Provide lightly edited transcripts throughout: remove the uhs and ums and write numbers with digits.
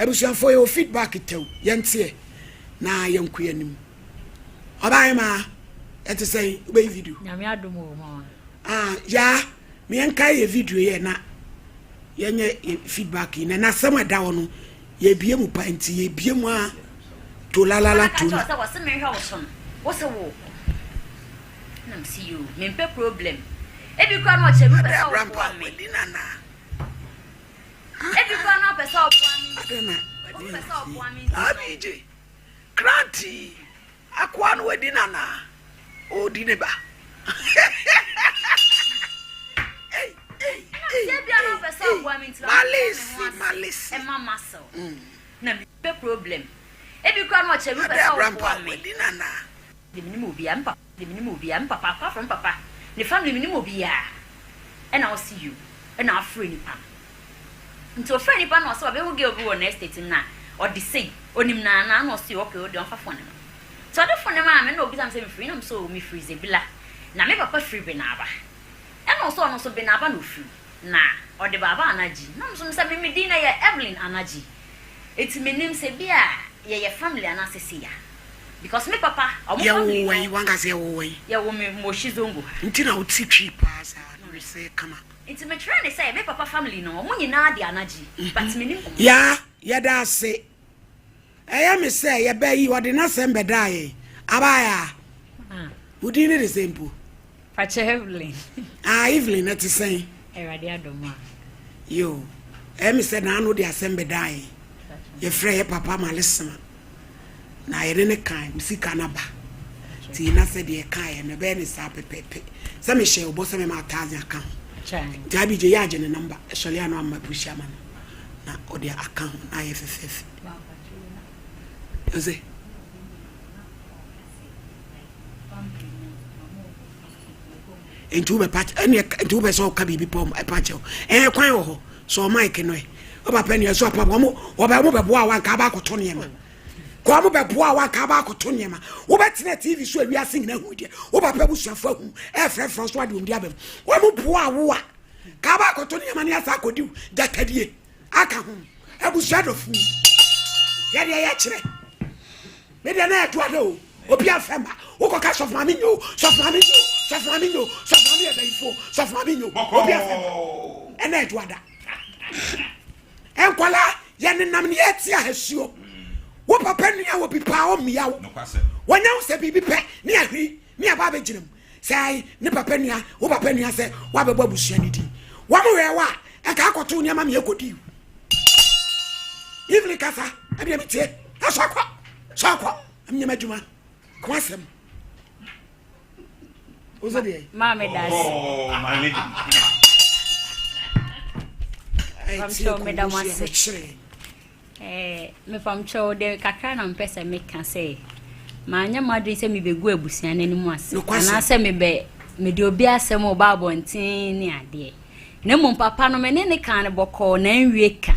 Ebusuan for your feedback tell yentie na yenku yanim. Obai ma et say we video. Nyame adomo ma. Ya me enkai ye video ye na yenye feedback na asem da wo no ye bie mu pa nti ye bie mu a to la to. What's the matter with what's the war? Nam see you. Me problem. Every one watch every person for me. Every one up person for me. Abije. Granty. Akwan we dinana. O dineba. Hey. Malice. And my muscle. Nam problem. Every one watch every person for me. The minimum be papa from papa. The family minimum be and I'll see you. And I'll free nipa. Into a friend nipa no so I will give you an estate na or the same. Only na no see okay don't for fun. So I don't for the man no be saying free so me freeze bila. Na me papa free benaba. And also benaba no free. Na or the baba anaji. Na so say me dinner ya Evelyn anaji. It's me name say bia ya family anasese ya. Because me papa family way wanga say way ya wo me moshizongo nti na uti twi pass no say kama nti me try say me papa family no mo nyina de anaji but me nim ya da say eya me say ya ba yi wode na sem bedae abaya udi ni resembu Pache Evelyn Evelyn na ti say erade adoma yo me say na no de asem bedae ye frɛ papa malesema na yere ne kan musika na ba ti na se de kan me be ne sa pepepe se me hye obo se me ma tazi account ja bi je ya je ne number shole anu amma pushia ma na odi account na ye fefefe oze entu be patch ene entu be so ka bibi pom e patch kwan wo ho so mic no e o ba pe ne so papa mo wo ba mo be bo awan ka ba koto ne ma kwa mo beboa wa ka ba koto niema wo betina TV so awia sing na hu de wo papa busuafo hu e frefro so ade omdi abem wo mo boa wo a ka ba koto niema ne asa kodi jakadie aka hu abusua do fu ya de ya kire me de na eto ade o obi afema wo ko ka sof mami nyo e be ifo sof mami nyo obi afema e na eto ada enkwala ya ne nam ne etia hasuo wo papa nua wo pipa o mia wo wonya wo se bibi pe ne ahwi ne aba be ginam sai ne papa nua wo papa nua se wa be babusua ni di wo mo we wa e ka akoto ne ma me ekodi Evelyn kasa abi mi tie asakwa amnya madjuma ko asem ozo de ma me das my lady I'm sure me da wase me fam chow de kakra na mpesa me kan say ma anya madri se me begu abusia nanim ase na se me de obi asem o ba bontin ni ade na mum papa no me ne kan ne boko na nwie ka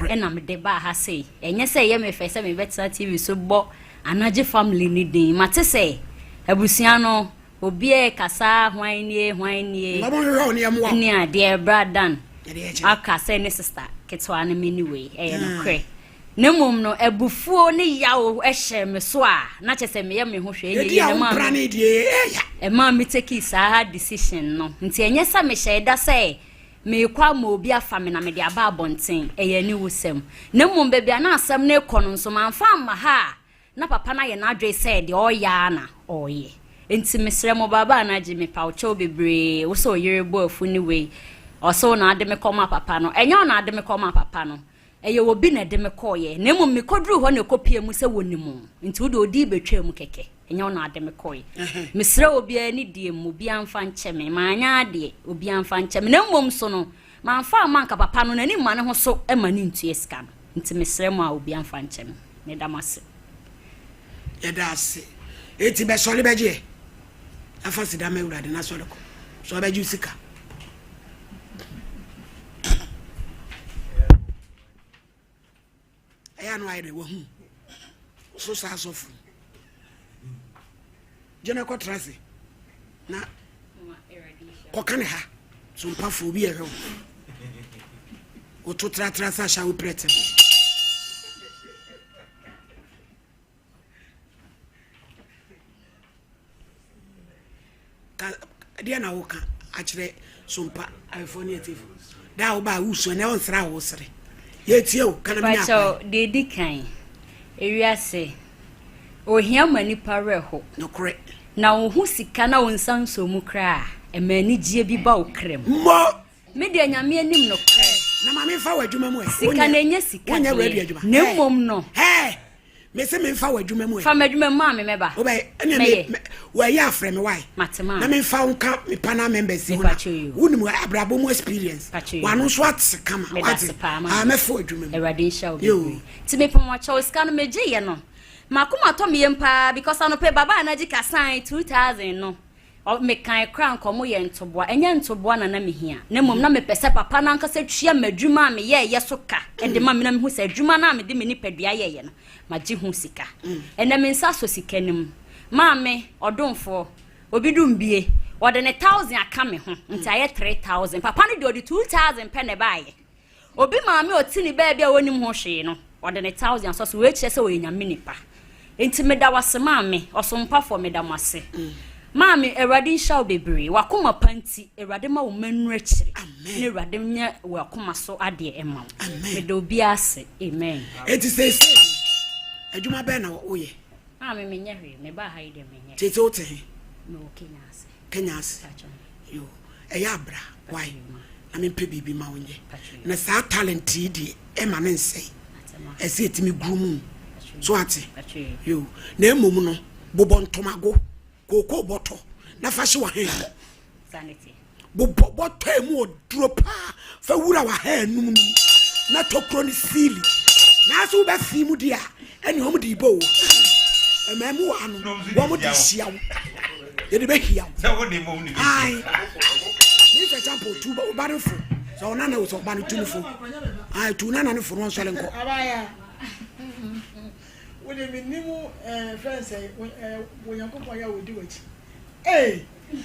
e na me de ba ha say enye se ye me fe se me betra TV so bo anaje family ni din mate say abusia no obi e kasa hwan nie ni ade bradan aka say ne sister ketwa na me ni we e no kre nemum no ebufuo ne yawo ehye me so a na chese me ye me ho hwe ye ne ma e ma me take sa decision no nti enye sa me hye da say me kwa ma obi afa me na me de aba abonten ye ni wusem nemum be bia na asem na ekono nso manfa ma ha na papa na ye na adwe say de oya na oye nti mesre mo baba na ji me paucho bebre wo so yere bo afu ni we oso na ade me koma papa no enye na ade me koma papa no eye wo bi na de me koye na mu me kodru ho na kopie mu se wonimu nti wo de odi betwa mu keke enye na ade me koye mesre obi ani die mu bi amfa ncheme ma anya ade obi amfa ncheme na mmom so no ma amfa manka papa no nani ma ne ho so e ma ni ntu eska no nti mesre mu a obi amfa ncheme ne damase ya dase eti be sole beje afa sida ma urade na sole ko so beju sika aya no ayde wo hu so sa sofu jena ko trase na ko kan ha so mpafo bi e ho o to tra sa sha wo prete dia na wo ka akire sompa informative da wo ba uso na onsra wo sere ye tie o kana mi akwa de di kan ewiase ohia mani pareho no correct na wo hu sika na wo nsanso mu kra emani gie bi ba wo krem mo me de nyame anim no kra na ma me fa wadwuma mu sika na nya sika wonya ready adwuma na mom no me se me fa wadwuma mu fa madwuma mu a me meba o ba ene me wa ya afre me why matema na me fa unka me pana members hu na woni mu abrabo mu experience wa no so atsika ma what me fa wadwuma mu erade sha obi ti me pom acho sika no meje ye no makoma to me yempa because ano pe baba na ji ka sign 2000 no o me kan kra nkomo ye ntoboa enya ntoboa na me hia na mom na me pese papa na nkasa twia madwuma me ye soka e de ma me na me hu se adwuma na me de me nipadua ye no maji hu sika ena me nsa so sika nim ma me odonfo obi dumbie o de ne 1000 aka me ho nta ye 3000 papa no de 2000 pe ne baaye obi ma me otini ba bia wonim ho hwe no o de ne 1000 so we kire se we nya me nipa enti me da wase ma me osompa fo me da mase Mami erade nshaw bebre wakoma panti erade ma wo manu akire ne erade nya wakoma so ade ema me do bi ase amen it is say adwuma be na wo ye mami menya hwe me ba ha ide menya tete ote no Kenya ase yo eya bra why na me pe bibi ma wonye na sa talent di ema ne nsei ese etimi gurumu so ate yo na emom no bobontomago koko boto na fashi wa he sanity boto emu odro pa fa wura wa ha num na tokro ni sili na so ba fi mu dia eni hom di bo ememu wa no wo mu di hia ye de be hia na wo de mom ni ai ni se champo tu ba no fu so na na so ba no tu no fu ai tu na na no fu no so le nko abaya we de minimu friends wo yankopon ya wodi wachi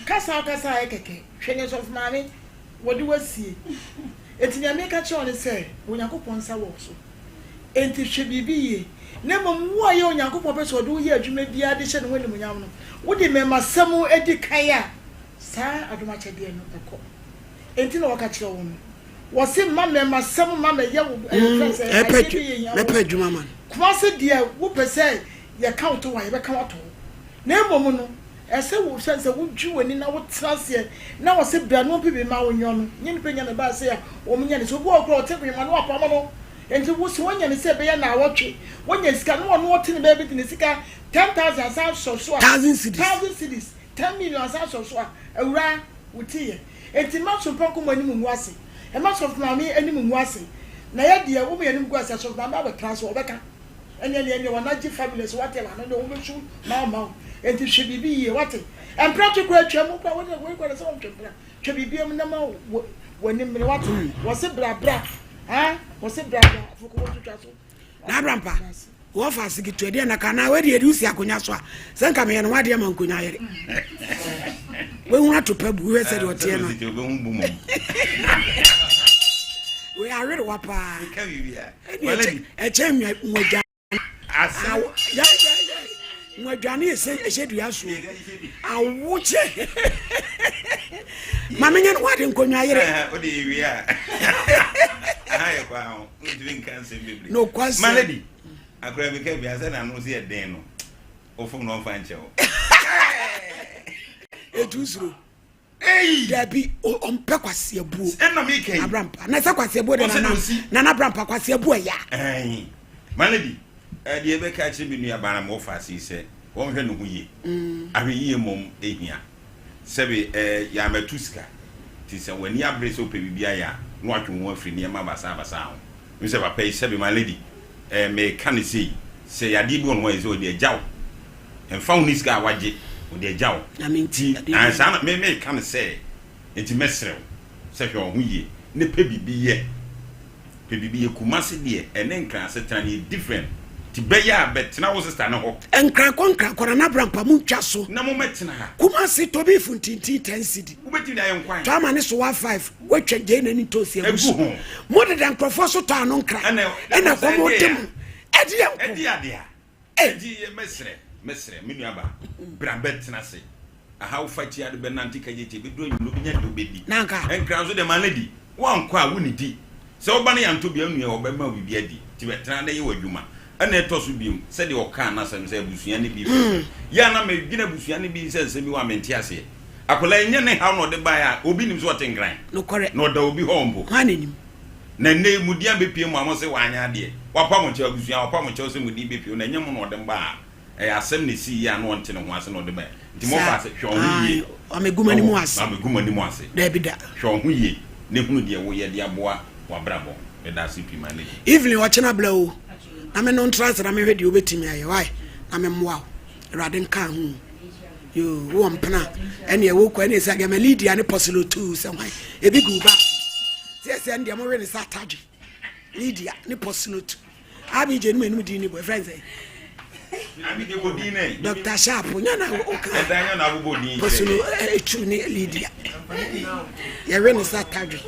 kasa keke hwene so fmane wodi wasie etinya me ka che on se wo yankopon sa wo so enti hwe bibiye na mom wo ye wo yankopon be so do ye adwuma bia de hye ne woni munyam no wo de me masam edi kan a sa aduma chede no eko enti na wo ka che wo no wo se mama masam mama ye wo friends me adwuma man kwase dia wo pese ye count wa ye be ka wato na emom no ese wo sense wo dwu wani na wo trase na wo se bra no pibi ma wo nyo no nyin penya na ba se ya wo mnya ne so bo okro otekwe ma no apamo no enti wo se wonya ne se be ya na awotwe wonya sika no no wote ne be bi ne sika 10,000 sa so 1000 cedis 10 million sa so awura wotie enti ma so pon ko mani mu ase e ma so na me ani mu ase na ya dia wo me ani mu ase so na ba transfer obeka ene wana ji fabulous whatever no wo mesu ma enti hwe bibi ye wate en practical atwa mu kwa wo kwa so ntwempra hwe bibi am na ma woni mre wate wo se bra wo se bra fuko wo tutwa so na brampa wo fa sigitu de na kana we de usi akonya so a sanka me no wade ma nkonya yere we hu to pabu we se de otie no we are ready wapa ka bibia e chem nwaja asa ya nwadwane ese dua so awoche mamenya no wade nkonya yere o de wi a aye kwa ho ndivin kanse bibli no kwase malady akura bi ka bia se na no se den no ofum no fa nche ho etuzuro dabi ompe kwase abuo enna me kai abrampa na se kwase abuo de na abrampa kwase abuo ya malady de ebe ka chi bi nua bana mo fa si se won hwe no hu ye ahwe ye mom ehia sebe ya matuska ti se wani abre so pe bibia ya no atwe won afri ne ma basa ho mi se papa sebe malady me kan se ya di bi won wa se o de jaw en fa uniska waje o de jaw na menti an sa me kan se enti mesrew se hwe hu ye ne pe bibiye kumase de ene nkran se tani different ti beya betina wo sister na ho enkran konkra na brampa mu twa so na mo metina ha kumase to be funtinti 10 cedi wo beti da yenkwan to amane so 5 wo twege na ni to se abusu mo de dan krofo so to anon kra ena ko mo dem edi ade a edi mesre menua ba bra betina se aha wo fa chia de benante ka yeche be do nyulo nya de obedi nanka enkran so de malady wan kwa wo ni di se wo ba na yanto bia nua wo be ma wo bia di ti betena na ye wadwuma ana etoso biem se de oka na sem se busua ne bi ya na me gina busua ne bi se mi wa mente ase akola nya ne ha no de ba ya obi nim so otengran no correct no da obi hombo ha nanim na ne mudia be pie mu amose wanya de wapa mo che busua wapa mo che se mudi be pie na nya mo no de ba asem ne si ya no onte ne ho ase no de ba nti mo fa se hwe ho yie amegumani mu ase amegumani mu ase da bi da hwe ho yie ne hunu de wo ye de aboa wa brabo e da si pi mane evening wa chena bla o na me no trust na me hwe de obetimi aye why na me moa rade nka hu yo wo mpena ene wo kwa ene sa ga me lead ya ne possible too se why e bi gu ba se ndie mo we ne Saturday lead ya ne possible too abi je nu di ni boyfriend say abi de bodine Dr. Sharp nyana o ka edanya na bo bodine possible etu ni lead ya we ne Saturday